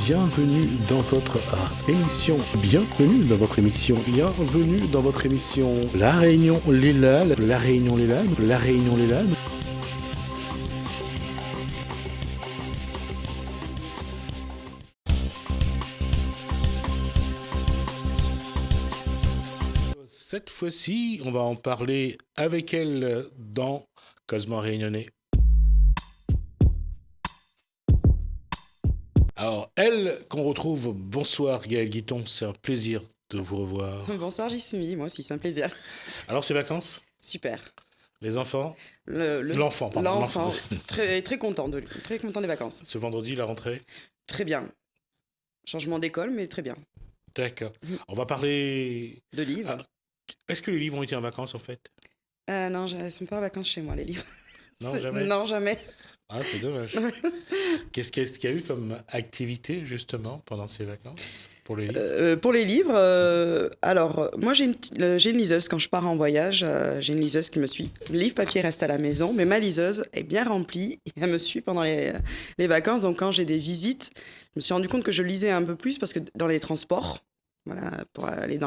bienvenue dans votre émission, bienvenue dans votre émission, bienvenue dans votre émission La Réunion les Lannes, La Réunion les Lannes, La Réunion les Lannes. Cette fois-ci, on va en parler avec elle dans Cosmo Réunionnais. Alors, elle, qu'on retrouve, bonsoir Gaëlle Guiton, c'est un plaisir de vous revoir. Bonsoir Jismi, moi aussi, c'est un plaisir. Alors, ces vacances ? Super. Les enfants ? L'enfant, pardon. L'enfant, très content très content des vacances. Ce vendredi, la rentrée ? Très bien. Changement d'école, mais très bien. D'accord. On va parler... De livres. Est-ce que les livres ont été en vacances, en fait ? Non, elles ne sont pas en vacances chez moi, les livres. Non, jamais ? Non, jamais. Ah, c'est dommage. Qu'est-ce qu'il y a eu comme activité, justement, pendant ces vacances, pour les livres ? Pour les livres, alors, moi, j'ai une liseuse quand je pars en voyage. J'ai une liseuse qui me suit. Le livre papier reste à la maison, mais ma liseuse est bien remplie et elle me suit pendant les vacances. Donc, quand j'ai des visites, je me suis rendu compte que je lisais un peu plus parce que dans les transports, voilà, pour aller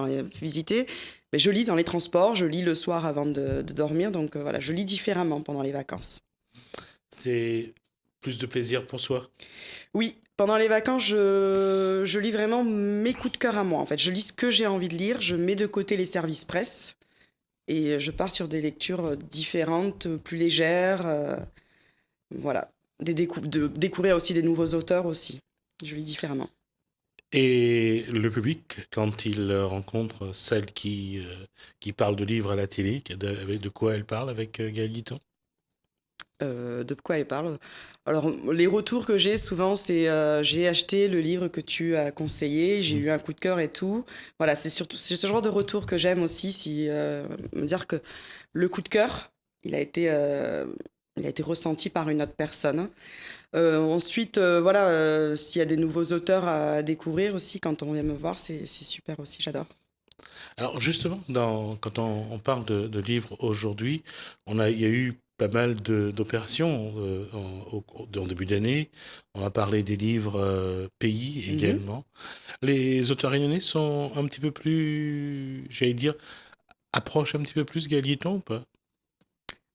visiter, mais je lis dans les transports, je lis le soir avant de dormir. Donc, voilà, je lis différemment pendant les vacances. C'est plus de plaisir pour soi ? Oui, pendant les vacances, je lis vraiment mes coups de cœur à moi. En fait, je lis ce que j'ai envie de lire, je mets de côté les services presse et je pars sur des lectures différentes, plus légères. Voilà, de découvrir aussi des nouveaux auteurs aussi. Je lis différemment. Et le public, quand il rencontre celle qui parle de livres à la télé, de quoi elle parle avec Gaëlle Guiton ? De quoi elle parle ? Alors, les retours que j'ai souvent, c'est j'ai acheté le livre que tu as conseillé, j'ai eu un coup de cœur et tout. Voilà, c'est ce genre de retour que j'aime aussi, me dire que le coup de cœur, il a été ressenti par une autre personne. Ensuite, voilà, s'il y a des nouveaux auteurs à découvrir aussi, quand on vient me voir, c'est super aussi, j'adore. Alors justement, quand on parle de livres aujourd'hui, il y a eu pas mal d'opérations en début d'année. On a parlé des livres pays également. Les auteurs réunionnais sont un petit peu plus, j'allais dire, approchent un petit peu plus Gaëlle Guiton ou pas ?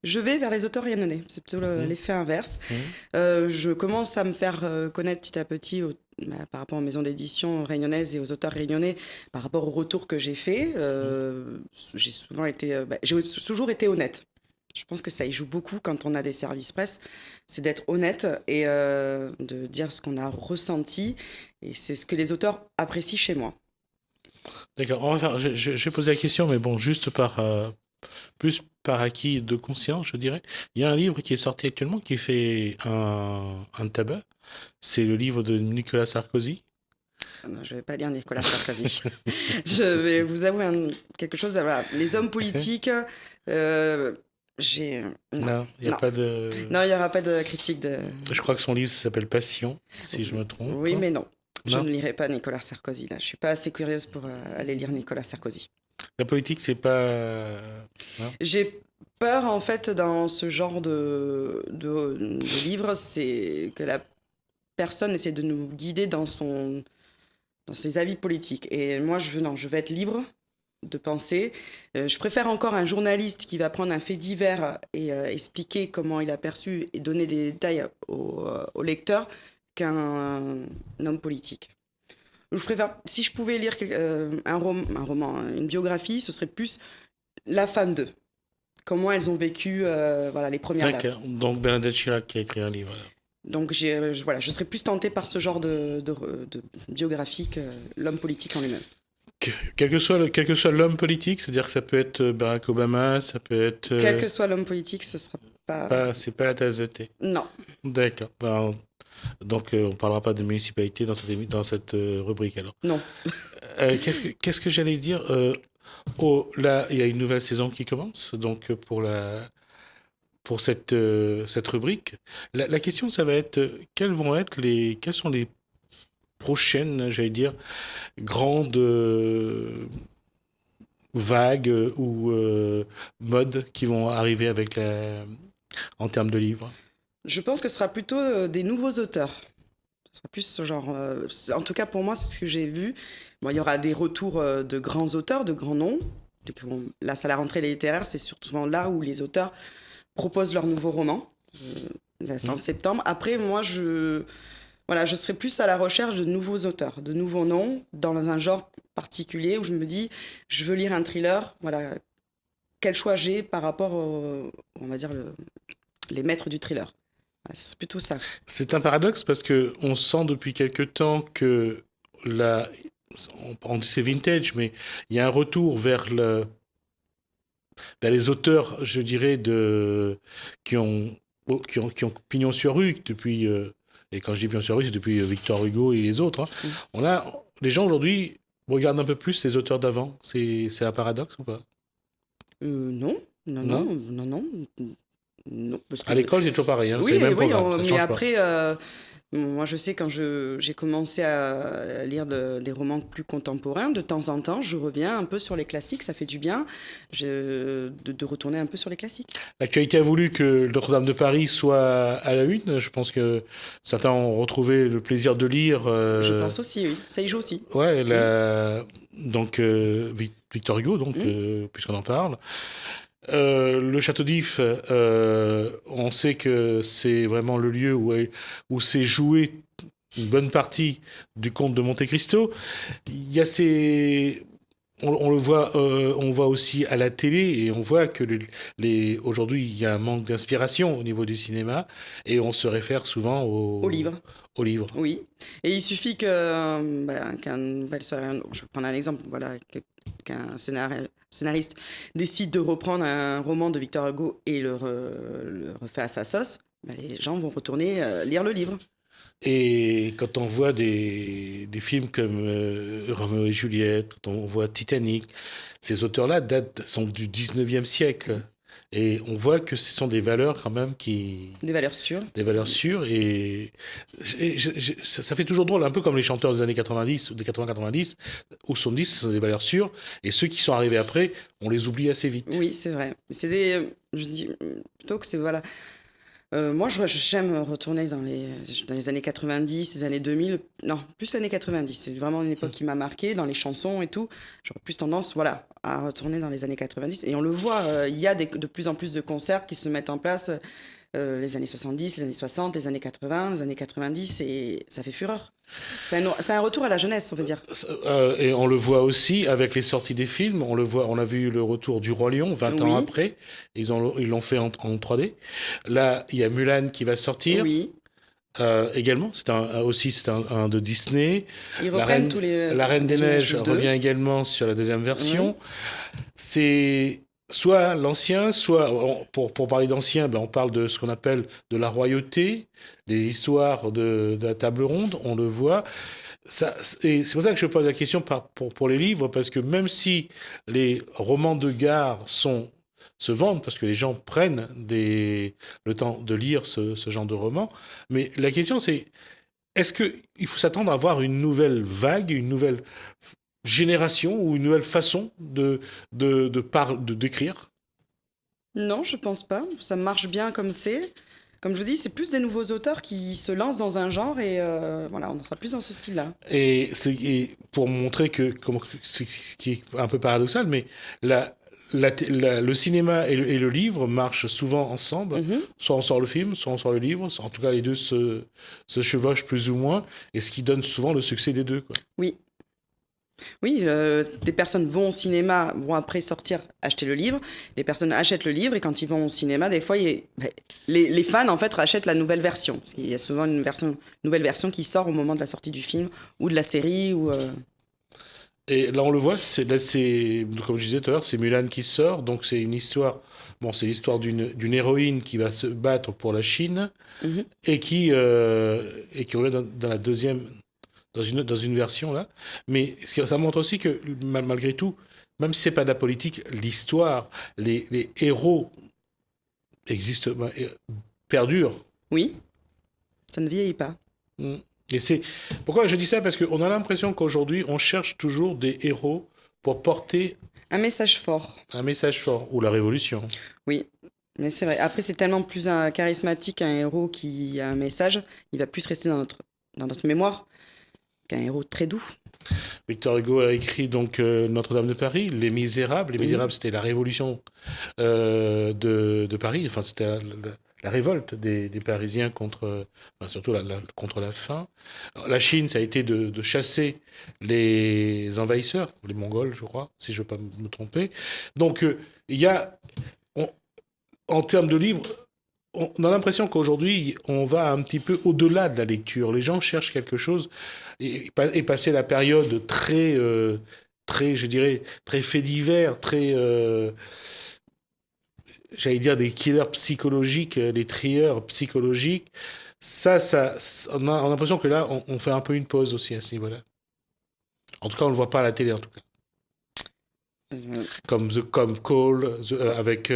Je vais vers les auteurs réunionnais, c'est plutôt l'effet inverse. Je commence à me faire connaître petit à petit par rapport aux maisons d'édition réunionnaises et aux auteurs réunionnais, par rapport aux retours que j'ai faits. J'ai toujours été honnête. Je pense que ça y joue beaucoup quand on a des services presse, c'est d'être honnête et de dire ce qu'on a ressenti. Et c'est ce que les auteurs apprécient chez moi. D'accord, je vais poser la question, mais bon, juste plus par acquis de conscience, je dirais. Il y a un livre qui est sorti actuellement qui fait un tabac. C'est le livre de Nicolas Sarkozy. Non, je ne vais pas lire Nicolas Sarkozy. Je vais vous avouer quelque chose. Voilà, les hommes politiques, Non, il n'y a pas de... Non, il n'y aura pas de critique de... Je crois que son livre s'appelle Passion, si je me trompe. Oui, mais non. Je Non. ne lirai pas Nicolas Sarkozy. Là. Je ne suis pas assez curieuse pour aller lire Nicolas Sarkozy. La politique, c'est pas... Non. J'ai peur, en fait, dans ce genre de livre, c'est que la personne essaie de nous guider dans ses avis politiques. Et moi, je veux être libre de penser. Je préfère encore un journaliste qui va prendre un fait divers et expliquer comment il a perçu et donner des détails au lecteur qu'un homme politique. Je préfère, si je pouvais lire un roman, une biographie, ce serait plus la femme d'eux. Comment elles ont vécu voilà, les premières dates. D'accord, donc Bernadette Chirac qui a écrit un livre. Alors. Donc je serais plus tentée par ce genre de biographie que l'homme politique en lui-même. Quel que soit l'homme politique, c'est-à-dire que ça peut être Barack Obama, ça peut être... Quel que soit l'homme politique, ce sera pas... C'est pas la tasse de thé. Non. D'accord. Donc on ne parlera pas de municipalité dans cette rubrique alors. Non. Qu'est-ce que j'allais dire là, il y a une nouvelle saison qui commence, donc pour cette rubrique. La question, ça va être quelles sont les prochaines, j'allais dire, grandes vagues ou modes qui vont arriver en termes de livres. Je pense que ce sera plutôt des nouveaux auteurs. Ce sera plus ce genre. En tout cas, pour moi, c'est ce que j'ai vu. Bon, il y aura des retours de grands auteurs, de grands noms. Là, c'est la rentrée littéraire, c'est surtout là où les auteurs proposent leurs nouveaux romans. Là, c'est en septembre. Après, moi, voilà, je serai plus à la recherche de nouveaux auteurs, de nouveaux noms, dans un genre particulier où je me dis, je veux lire un thriller. Voilà, quel choix j'ai par rapport, on va dire, les maîtres du thriller. Voilà, c'est plutôt ça. C'est un paradoxe parce que on sent depuis quelque temps que on dit c'est vintage, mais il y a un retour vers les auteurs, je dirais, qui ont pignon sur rue depuis, et quand je dis pignon sur rue, c'est depuis Victor Hugo et les autres. Hein. Les gens aujourd'hui regardent un peu plus les auteurs d'avant. C'est un paradoxe ou pas? Non. Non, parce que... À l'école, c'est toujours pareil. Hein, oui, c'est le même oui, programme. Ça mais change après, moi, je sais quand j'ai commencé à lire des romans plus contemporains, de temps en temps, je reviens un peu sur les classiques. Ça fait du bien de retourner un peu sur les classiques. L'actualité a voulu que Notre-Dame de Paris soit à la une. Je pense que certains ont retrouvé le plaisir de lire. Je pense aussi, oui. Ça y joue aussi. Ouais, donc Victor Hugo, donc puisqu'on en parle. Le Château d'If, on sait que c'est vraiment le lieu où s'est joué une bonne partie du conte de Monte Cristo. Il y a on le voit, on voit aussi à la télé et on voit que aujourd'hui il y a un manque d'inspiration au niveau du cinéma et on se réfère souvent au livre. Au livre. Oui, et il suffit qu'un je vais prendre un exemple, voilà, qu'un scénariste décide de reprendre un roman de Victor Hugo et le refait à sa sauce, les gens vont retourner lire le livre. Et quand on voit des films comme Roméo et Juliette, quand on voit Titanic, ces auteurs-là sont du 19e siècle. Et on voit que ce sont des valeurs quand même Des valeurs sûres. Des valeurs sûres. Et ça fait toujours drôle, un peu comme les chanteurs des années 90, des 80-90, ou 70, ce sont des valeurs sûres. Et ceux qui sont arrivés après, on les oublie assez vite. Oui, c'est vrai. Je dis plutôt que c'est, voilà... moi, j'aime retourner dans les années 90, les années 2000. Non, plus années 90. C'est vraiment une époque qui m'a marqué dans les chansons et tout. J'aurais plus tendance, voilà, à retourner dans les années 90. Et on le voit, il y a de plus en plus de concerts qui se mettent en place. Les années 70, les années 60, les années 80, les années 90, et ça fait fureur. C'est un retour à la jeunesse, on veut dire. Et on le voit aussi avec les sorties des films. On a vu le retour du Roi Lion 20 ans après. Ils l'ont fait en 3D. Là, il y a Mulan qui va sortir. Oui. Également, c'est un de Disney. Ils reprennent La Reine des Neiges revient également sur la deuxième version. Oui. C'est soit l'ancien, soit, pour parler d'ancien, on parle de ce qu'on appelle de la royauté, les histoires de la table ronde, on le voit. Et c'est pour ça que je pose la question pour les livres, parce que même si les romans de gare se vendent, parce que les gens prennent le temps de lire ce genre de roman, mais la question c'est, est-ce qu'il faut s'attendre à avoir une nouvelle vague, une nouvelle génération ou une nouvelle façon d'écrire? Non, je pense pas. Ça marche bien comme c'est. Comme je vous dis, c'est plus des nouveaux auteurs qui se lancent dans un genre et voilà, on sera plus dans ce style-là. Et pour montrer ce qui est un peu paradoxal, mais le cinéma et le livre marchent souvent ensemble. Mm-hmm. Soit on sort le film, soit on sort le livre. En tout cas, les deux se chevauchent plus ou moins, et ce qui donne souvent le succès des deux, quoi. Oui. Oui, des personnes vont au cinéma, vont après sortir acheter le livre. Les personnes achètent le livre et quand ils vont au cinéma, des fois, les fans en fait rachètent la nouvelle version. Parce qu'il y a souvent une nouvelle version qui sort au moment de la sortie du film ou de la série. Et là, on le voit, comme je disais tout à l'heure, c'est Mulan qui sort. Donc, c'est une histoire. Bon, c'est l'histoire d'une héroïne qui va se battre pour la Chine, mm-hmm. et qui revient dans la deuxième. Dans une version là, mais ça montre aussi que malgré tout, même si c'est pas de la politique, l'histoire, les héros existent, perdurent. Oui, ça ne vieillit pas. Et c'est pourquoi je dis ça, parce qu'on a l'impression qu'aujourd'hui on cherche toujours des héros pour porter un message fort. Un message fort, ou la révolution. Oui. Mais c'est vrai. Après, c'est tellement plus charismatique un héros qui a un message, il va plus rester dans notre dans notre mémoire qu'un héros très doux. Victor Hugo a écrit donc Notre-Dame de Paris, Les Misérables. Les Misérables, c'était la révolution de Paris. Enfin, c'était la révolte des Parisiens contre, enfin, surtout contre la faim. La Chine, ça a été de chasser les envahisseurs, les Mongols, je crois, si je ne veux pas me tromper. Donc, il y a, en termes de livres, on a l'impression qu'aujourd'hui, on va un petit peu au-delà de la lecture. Les gens cherchent quelque chose et passer la période très, je dirais, très fait divers, très, j'allais dire des killers psychologiques, des trieurs psychologiques. On a l'impression que là, on fait un peu une pause aussi à ce niveau-là. En tout cas, on le voit pas à la télé, en tout cas. Comme Call, avec...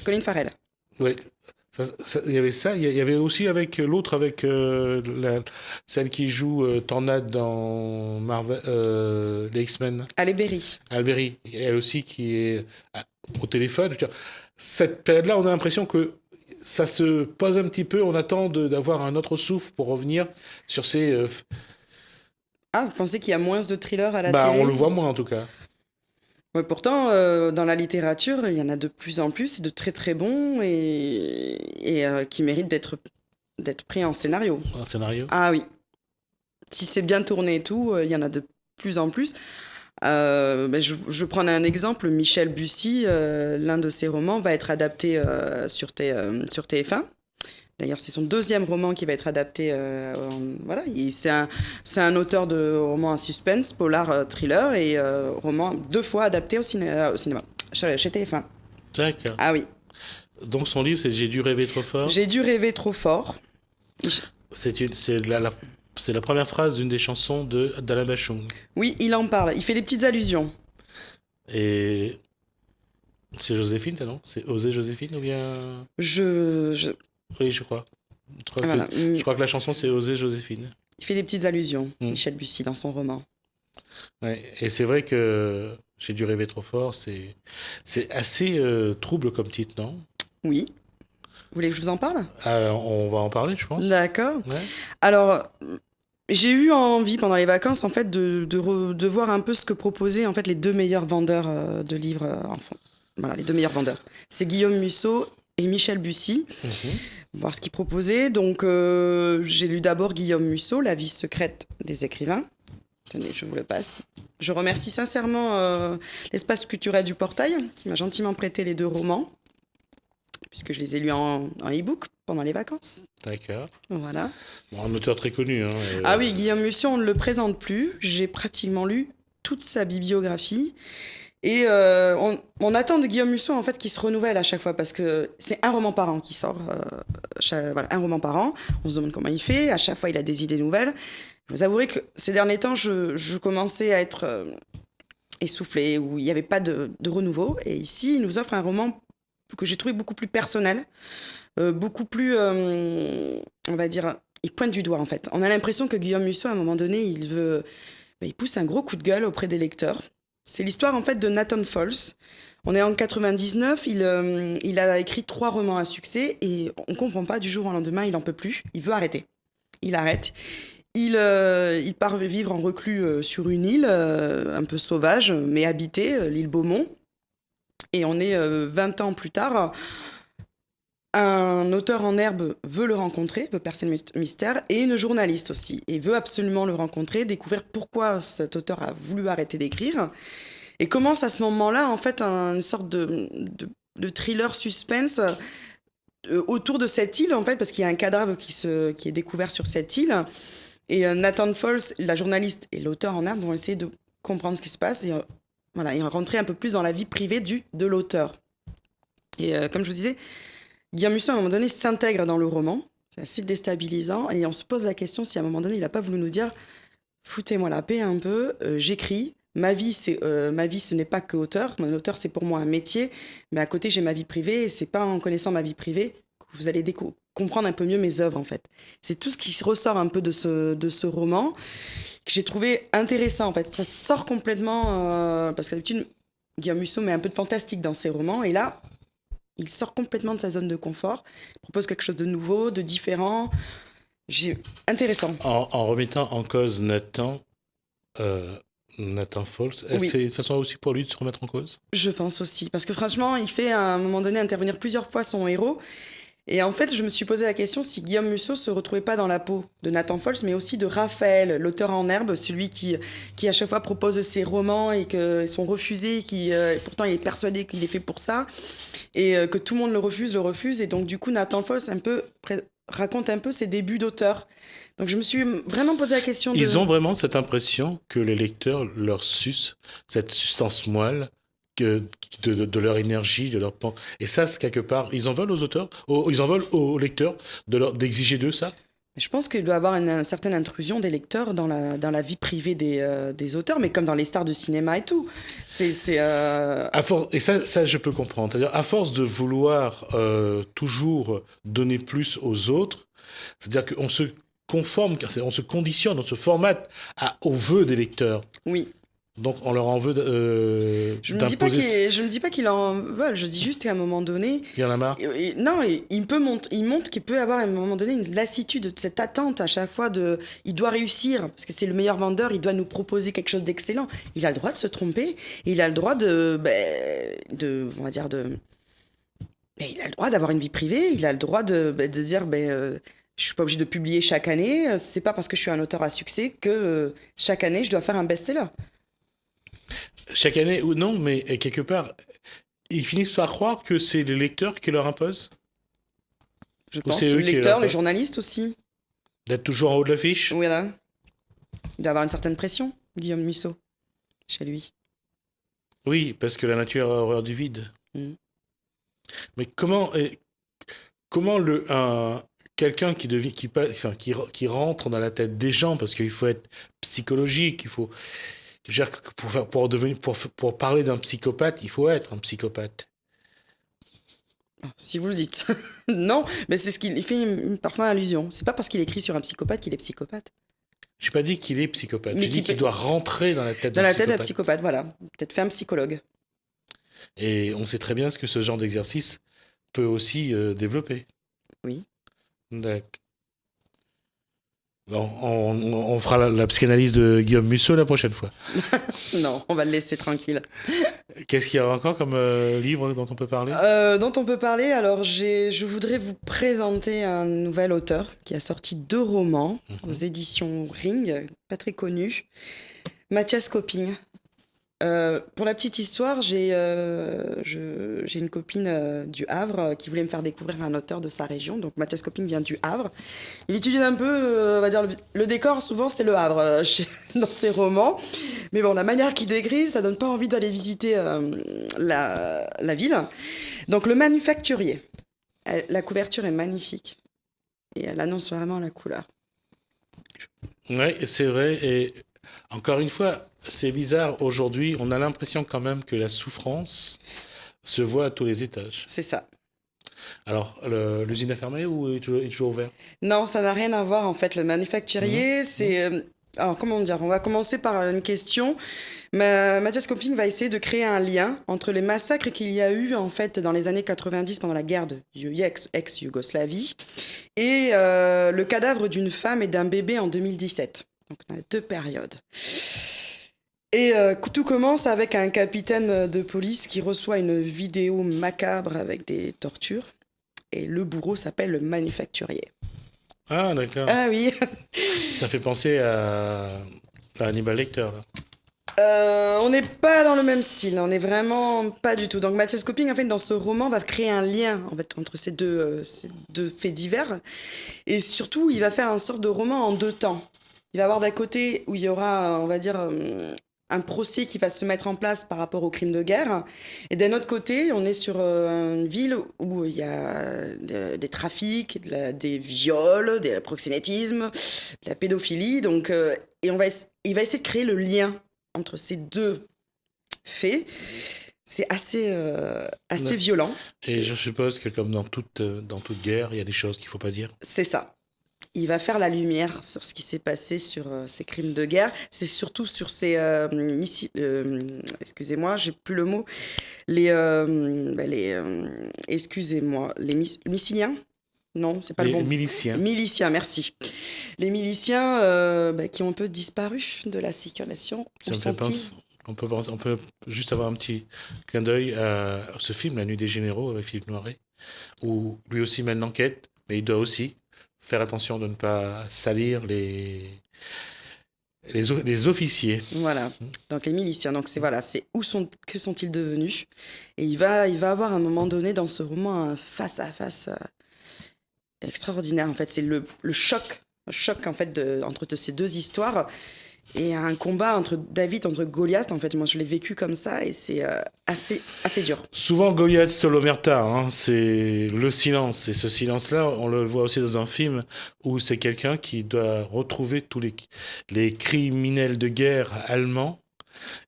Colin Farrell. Oui, il y avait ça. Il y avait aussi avec l'autre, avec celle qui joue Tornade dans Marvel, les X-Men. Halle Berry. Halle Berry. Elle aussi qui est au téléphone. Je veux dire, cette période-là, on a l'impression que ça se pose un petit peu. On attend d'avoir un autre souffle pour revenir sur ces... Ah, vous pensez qu'il y a moins de thrillers à la télé? On le voit moins en tout cas. Ouais, pourtant, dans la littérature, il y en a de plus en plus, de très très bons et qui méritent d'être pris en scénario. Un scénario? Ah oui. Si c'est bien tourné et tout, il y en a de plus en plus. Je prends un exemple, Michel Bussy, l'un de ses romans va être adapté sur TF1. D'ailleurs, c'est son deuxième roman qui va être adapté. Voilà, c'est un auteur de romans à suspense, polar, thriller et roman 2 fois adapté au cinéma, chez TF1. D'accord. Ah oui. Donc son livre, c'est J'ai dû rêver trop fort. J'ai dû rêver trop fort. C'est la première phrase d'une des chansons d'Alain Bachung. Oui, il en parle. Il fait des petites allusions. Et c'est Joséphine, ça, non? C'est Osée Joséphine ou bien... Oui, je crois. Je crois que la chanson, c'est Osée Joséphine. Il fait des petites allusions, Michel Bussy, dans son roman. Ouais, et c'est vrai que J'ai dû rêver trop fort, c'est assez trouble comme titre, non? Oui. Vous voulez que je vous en parle? On va en parler, je pense. D'accord. Ouais. Alors, j'ai eu envie pendant les vacances, en fait, de voir un peu ce que proposaient en fait les 2 meilleurs vendeurs de livres enfants. Voilà, les 2 meilleurs vendeurs. C'est Guillaume Musso et Michel Bussy. Voir ce qu'ils proposaient. Donc, j'ai lu d'abord Guillaume Musso, La vie secrète des écrivains. Tenez, je vous le passe. Je remercie sincèrement l'espace culturel du Portail, qui m'a gentiment prêté les 2 romans, puisque je les ai lus en e-book pendant les vacances. D'accord. Voilà. Bon, un auteur très connu. Hein, Ah oui, Guillaume Musso, on ne le présente plus. J'ai pratiquement lu toute sa bibliographie. Et on attend de Guillaume Musso en fait qu'il se renouvelle à chaque fois parce que c'est un roman par an qui sort, voilà, un roman par an. On se demande comment il fait. À chaque fois, il a des idées nouvelles. Je vous avouerai que ces derniers temps, je commençais à être essoufflée, où il n'y avait pas de renouveau. Et ici, il nous offre un roman que j'ai trouvé beaucoup plus personnel, beaucoup plus, on va dire, il pointe du doigt en fait. On a l'impression que Guillaume Musso, à un moment donné, il pousse un gros coup de gueule auprès des lecteurs. C'est l'histoire en fait de Nathan Falls. On est en 99, il a écrit 3 romans à succès et on comprend pas, du jour au lendemain, il en peut plus, il veut arrêter. Il arrête. Il part vivre en reclus sur une île un peu sauvage, mais habitée, l'île Beaumont. Et on est 20 ans plus tard. Un auteur en herbe veut le rencontrer, veut percer le mystère, et une journaliste aussi, et veut absolument le rencontrer, découvrir pourquoi cet auteur a voulu arrêter d'écrire. Et commence à ce moment-là, en fait, une sorte de thriller suspense autour de cette île, en fait, parce qu'il y a un cadavre qui est découvert sur cette île. Et Nathan Falls, la journaliste et l'auteur en herbe vont essayer de comprendre ce qui se passe et rentrer un peu plus dans la vie privée de l'auteur. Et comme je vous disais, Guillaume Musso, à un moment donné, s'intègre dans le roman. C'est assez déstabilisant. Et on se pose la question si à un moment donné, il n'a pas voulu nous dire « Foutez-moi la paix un peu, j'écris. Ma vie, ce n'est pas que auteur. Mon auteur, c'est pour moi un métier. Mais à côté, j'ai ma vie privée. Et c'est pas en connaissant ma vie privée que vous allez comprendre un peu mieux mes œuvres, en fait. » C'est tout ce qui ressort un peu de ce roman que j'ai trouvé intéressant, en fait. Ça sort complètement... parce que d'habitude, Guillaume Musso met un peu de fantastique dans ses romans. Et là... Il sort complètement de sa zone de confort, propose quelque chose de nouveau, de différent. Intéressant. En remettant en cause Nathan Falls, est-ce que c'est une façon aussi pour lui de se remettre en cause? Je pense aussi, parce que franchement, il fait à un moment donné intervenir plusieurs fois son héros. Et en fait, je me suis posé la question si Guillaume Musso se retrouvait pas dans la peau de Nathan Falls, mais aussi de Raphaël, l'auteur en herbe, celui qui à chaque fois propose ses romans et qu'ils sont refusés, pourtant il est persuadé qu'il est fait pour ça, et que tout le monde le refuse. Et donc du coup, Nathan Falls raconte un peu ses débuts d'auteur. Donc je me suis vraiment posé la question de... Ils ont vraiment cette impression que les lecteurs leur sucent cette substance moelle de leur énergie, de leur pan. Et ça, c'est quelque part, ils en veulent aux auteurs, ils en veulent aux lecteurs d'exiger d'eux ça. Je pense qu'il doit y avoir une certaine intrusion des lecteurs dans la vie privée des auteurs, mais comme dans les stars de cinéma et tout. Et ça, je peux comprendre. C'est-à-dire, à force de vouloir toujours donner plus aux autres, c'est-à-dire qu'on se conforme, on se conditionne, on se formate aux vœux des lecteurs. Oui. Donc on leur en veut je me dis pas qu'il en veut, je dis juste qu'à un moment donné... Il y en a marre. Non, il montre qu'il peut avoir à un moment donné une lassitude, cette attente à chaque fois il doit réussir, parce que c'est le meilleur vendeur, il doit nous proposer quelque chose d'excellent. Il a le droit de se tromper, il a le droit on va dire il a le droit d'avoir une vie privée, il a le droit de dire... je suis pas obligé de publier chaque année, c'est pas parce que je suis un auteur à succès que chaque année je dois faire un best-seller. Chaque année ou non, mais quelque part, ils finissent par croire que c'est les lecteurs qui leur imposent. Je pense les lecteurs, les journalistes aussi. D'être toujours en haut de l'affiche. Voilà. Il doit avoir une certaine pression, Guillaume Musso, chez lui. Oui, parce que la nature a horreur du vide. Mais comment quelqu'un qui rentre dans la tête des gens, parce qu'il faut être psychologique, il faut... Pour parler d'un psychopathe, il faut être un psychopathe. Si vous le dites. Non, mais c'est ce qu'il fait parfois allusion. C'est pas parce qu'il écrit sur un psychopathe qu'il est psychopathe. J'ai pas dit qu'il est psychopathe. J'ai dit qu'il doit rentrer dans la tête d'un psychopathe. Dans la tête d'un psychopathe, voilà. Peut-être faire un psychologue. Et on sait très bien ce que ce genre d'exercice peut aussi développer. Oui. D'accord. Bon, on fera la psychanalyse de Guillaume Musso la prochaine fois. Non, on va le laisser tranquille. Qu'est-ce qu'il y a encore comme livre dont on peut parler ? Dont on peut parler, alors je voudrais vous présenter un nouvel auteur qui a sorti 2 romans aux éditions Ring, pas très connu, Mathias Copping. Pour la petite histoire, j'ai une copine du Havre qui voulait me faire découvrir un auteur de sa région. Donc Mathias Copping vient du Havre. Il étudie un peu, on va dire, le décor, souvent c'est le Havre dans ses romans. Mais bon, la manière qu'il décrit, ça donne pas envie d'aller visiter la ville. Donc le manufacturier. La couverture est magnifique. Et elle annonce vraiment la couleur. Oui, c'est vrai. Et encore une fois, c'est bizarre. Aujourd'hui, on a l'impression quand même que la souffrance se voit à tous les étages. C'est ça. Alors, l'usine a fermé ou est toujours ouvert ? Non, ça n'a rien à voir en fait. Le manufacturier, c'est... alors, comment dire ? On va commencer par une question. Mathias Copping va essayer de créer un lien entre les massacres qu'il y a eu en fait dans les années 90 pendant la guerre de ex-Yougoslavie et le cadavre d'une femme et d'un bébé en 2017. Donc, on a 2 périodes. Et tout commence avec un capitaine de police qui reçoit une vidéo macabre avec des tortures. Et le bourreau s'appelle le manufacturier. Ah, d'accord. Ah oui. Ça fait penser à Hannibal Lecter, là. On n'est pas dans le même style, on n'est vraiment pas du tout. Donc Mathias Copping, en fait, dans ce roman, va créer un lien en fait, entre ces deux faits divers. Et surtout, il va faire une sorte de roman en 2 temps. Il va y avoir d'un côté où il y aura, on va dire, un procès qui va se mettre en place par rapport aux crimes de guerre. Et d'un autre côté, on est sur une ville où il y a des trafics, des viols, des proxénétisme, de la pédophilie. Donc, et il va essayer de créer le lien entre ces 2 faits. C'est assez violent. Et je suppose que comme dans toute guerre, il y a des choses qu'il ne faut pas dire. C'est ça. il va faire la lumière sur ce qui s'est passé sur ces crimes de guerre. C'est surtout sur ces excusez-moi, j'ai plus le mot. Excusez-moi, les Missiliens? Non, c'est pas Les le bon. miliciens. Miliciens, merci. Les miliciens qui ont un peu disparu de la circulation. On peut juste avoir un petit clin d'œil à ce film, La Nuit des Généraux, avec Philippe Noiret, où lui aussi mène l'enquête, mais il doit aussi faire attention de ne pas salir les officiers. Voilà, donc les miliciens. Donc c'est que sont-ils devenus? Et il va avoir à un moment donné dans ce roman un face à face extraordinaire. En fait, c'est le choc en fait entre ces deux histoires. Et un combat entre Goliath, en fait, moi je l'ai vécu comme ça et c'est assez dur. Souvent Goliath sur l'omerta, hein, c'est le silence. Et ce silence-là, on le voit aussi dans un film où c'est quelqu'un qui doit retrouver tous les criminels de guerre allemands.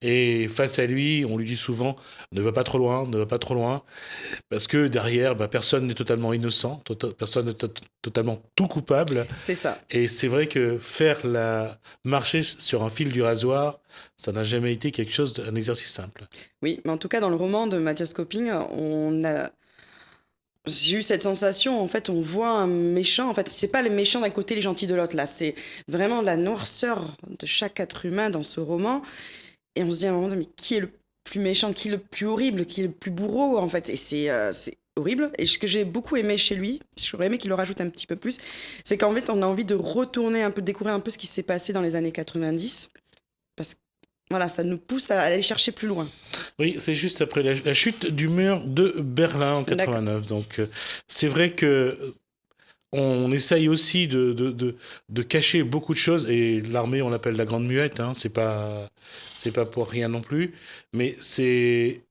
Et face à lui, on lui dit souvent ne va pas trop loin, ne va pas trop loin, parce que derrière, personne n'est totalement innocent, personne n'est totalement tout coupable. C'est ça. Et c'est vrai que marcher sur un fil du rasoir, ça n'a jamais été un exercice simple. Oui, mais en tout cas, dans le roman de Matthias Kopping, j'ai eu cette sensation, en fait, on voit un méchant, en fait, c'est pas les méchants d'un côté, les gentils de l'autre, là, c'est vraiment la noirceur de chaque être humain dans ce roman. Et on se dit à un moment donné, mais qui est le plus méchant, qui est le plus horrible, qui est le plus bourreau, en fait. Et c'est horrible. Et ce que j'ai beaucoup aimé chez lui, j'aurais aimé qu'il le rajoute un petit peu plus, c'est qu'en fait, on a envie de retourner un peu, découvrir un peu ce qui s'est passé dans les années 90. Parce que, voilà, ça nous pousse à aller chercher plus loin. Oui, c'est juste après la chute du mur de Berlin en 89. Donc, c'est vrai que on essaye aussi de cacher beaucoup de choses, et l'armée, on l'appelle la grande muette, hein, c'est pas pour rien non plus, mais c'est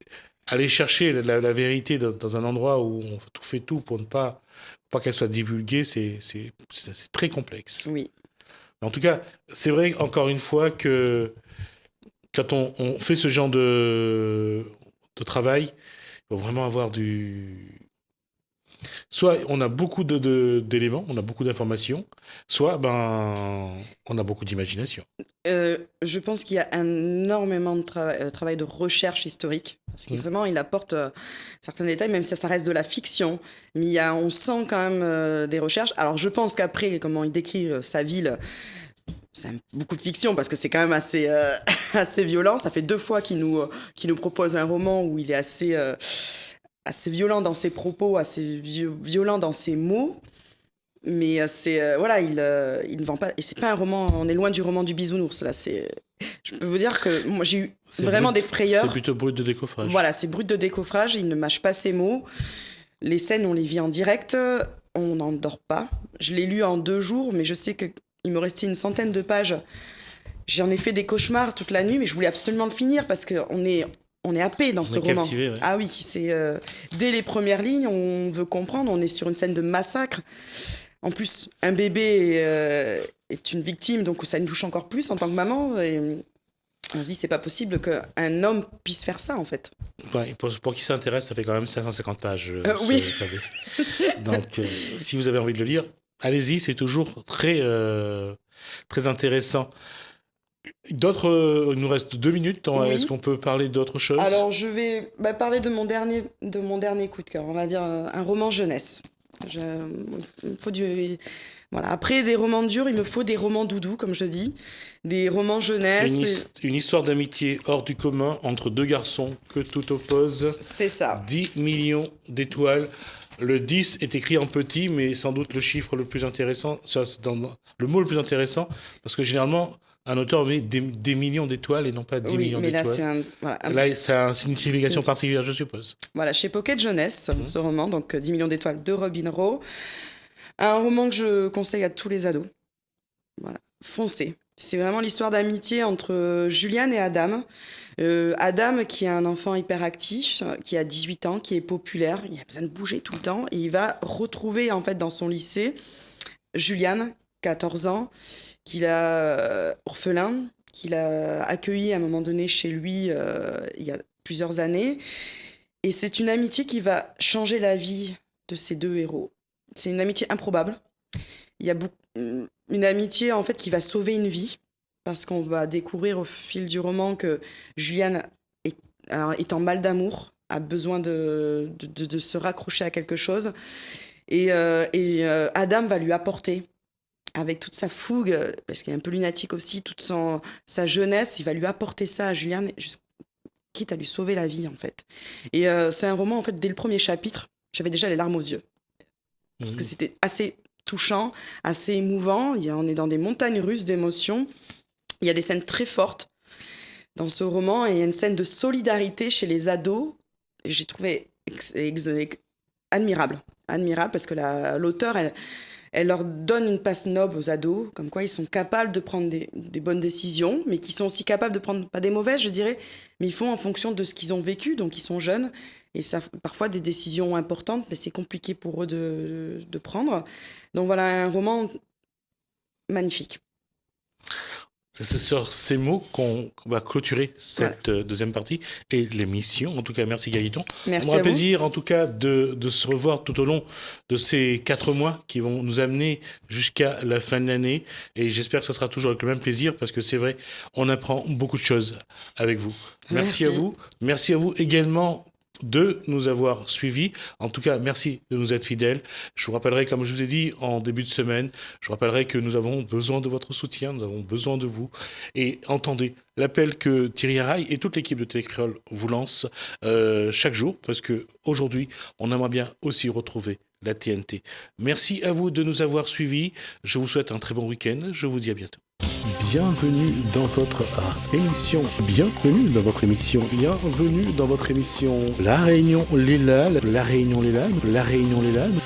aller chercher la vérité dans un endroit où on fait tout pour ne pas qu'elle soit divulguée, c'est très complexe. Oui. En tout cas, c'est vrai, encore une fois, que quand on fait ce genre de travail, il faut vraiment avoir soit on a beaucoup d'éléments, on a beaucoup d'informations, soit on a beaucoup d'imagination. Je pense qu'il y a énormément de travail de recherche historique, parce que vraiment il apporte certains détails, même si ça reste de la fiction, mais on sent quand même des recherches. Alors je pense qu'après, comment il décrit sa ville, c'est beaucoup de fiction, parce que c'est quand même assez, assez violent. Ça fait 2 fois qu'il nous propose un roman où il est assez violent dans ses propos, assez violent dans ses mots. Mais voilà, il ne vend pas. Et c'est pas un roman, on est loin du roman du bisounours, là. Je peux vous dire que moi, j'ai eu vraiment des frayeurs. C'est plutôt brut de décoffrage. Voilà, c'est brut de décoffrage, il ne mâche pas ses mots. Les scènes, on les vit en direct, on n'en dort pas. Je l'ai lu en 2 jours, mais je sais qu'il me restait une centaine de pages. J'en ai fait des cauchemars toute la nuit, mais je voulais absolument le finir, parce qu'on est happé dans ce roman. Captivé, ouais. Ah oui, c'est dès les premières lignes, on veut comprendre, on est sur une scène de massacre. En plus, un bébé est une victime, donc ça nous touche encore plus en tant que maman. Et on se dit, c'est pas possible qu'un homme puisse faire ça, en fait. Ouais, pour qui s'intéresse, ça fait quand même 550 pages. Oui. Donc, si vous avez envie de le lire, allez-y, c'est toujours très, très intéressant. Il nous reste 2 minutes. Oui. Est-ce qu'on peut parler d'autre chose? Alors, je vais parler de mon dernier coup de cœur. On va dire un roman jeunesse. Il me faut voilà. Après des romans durs, il me faut des romans doudous, comme je dis. Des romans jeunesse. Une histoire d'amitié hors du commun entre 2 garçons que tout oppose. C'est ça. 10 millions d'étoiles. Le 10 est écrit en petit, mais sans doute le chiffre le plus intéressant, le mot le plus intéressant, parce que généralement, un auteur met des millions d'étoiles et non pas 10 millions d'étoiles. Là, c'est une signification particulière, je suppose. Voilà, chez Pocket Jeunesse, ce roman, donc 10 millions d'étoiles de Robin Rowe. Un roman que je conseille à tous les ados. Voilà, foncez. C'est vraiment l'histoire d'amitié entre Juliane et Adam. Adam, qui est un enfant hyperactif, qui a 18 ans, qui est populaire, il a besoin de bouger tout le temps, et il va retrouver, en fait, dans son lycée, Juliane, 14 ans, qu'il a orphelin, qu'il a accueilli à un moment donné chez lui il y a plusieurs années. Et c'est une amitié qui va changer la vie de ces 2 héros. C'est une amitié improbable. Il y a une amitié en fait qui va sauver une vie, parce qu'on va découvrir au fil du roman que Juliane est en mal d'amour, a besoin de se raccrocher à quelque chose, et Adam va lui apporter, avec toute sa fougue, parce qu'il est un peu lunatique aussi, toute sa jeunesse, il va lui apporter ça à Juliane, quitte à lui sauver la vie en fait. Et c'est un roman en fait, dès le premier chapitre, j'avais déjà les larmes aux yeux, parce que c'était assez touchant, assez émouvant. On est dans des montagnes russes d'émotions. Il y a des scènes très fortes dans ce roman, et il y a une scène de solidarité chez les ados, et j'ai trouvé admirable, parce que l'auteur, elle leur donne une passe noble aux ados, comme quoi ils sont capables de prendre des bonnes décisions, mais qui sont aussi capables de prendre, pas des mauvaises, je dirais, mais ils font en fonction de ce qu'ils ont vécu, donc ils sont jeunes, et ça, parfois des décisions importantes, mais c'est compliqué pour eux de prendre. Donc voilà, un roman magnifique. C'est sur ces mots qu'on va clôturer cette deuxième partie et l'émission. En tout cas, merci Gaëtan. Merci On à aura vous. plaisir, en tout cas, de se revoir tout au long de ces 4 mois qui vont nous amener jusqu'à la fin de l'année. Et j'espère que ça sera toujours avec le même plaisir, parce que c'est vrai, on apprend beaucoup de choses avec vous. Merci à vous. Merci à vous également de nous avoir suivis. En tout cas, merci de nous être fidèles. Je vous rappellerai, comme je vous ai dit en début de semaine, je vous rappellerai que nous avons besoin de votre soutien, nous avons besoin de vous. Et entendez l'appel que Thierry Haraï et toute l'équipe de Télécréole vous lance chaque jour, parce que aujourd'hui, on aimerait bien aussi retrouver la TNT. Merci à vous de nous avoir suivis. Je vous souhaite un très bon week-end. Je vous dis à bientôt. Bienvenue dans votre émission. Bienvenue dans votre émission. Bienvenue dans votre émission. La Réunion Lélane. La Réunion Lélane. La Réunion Lélane.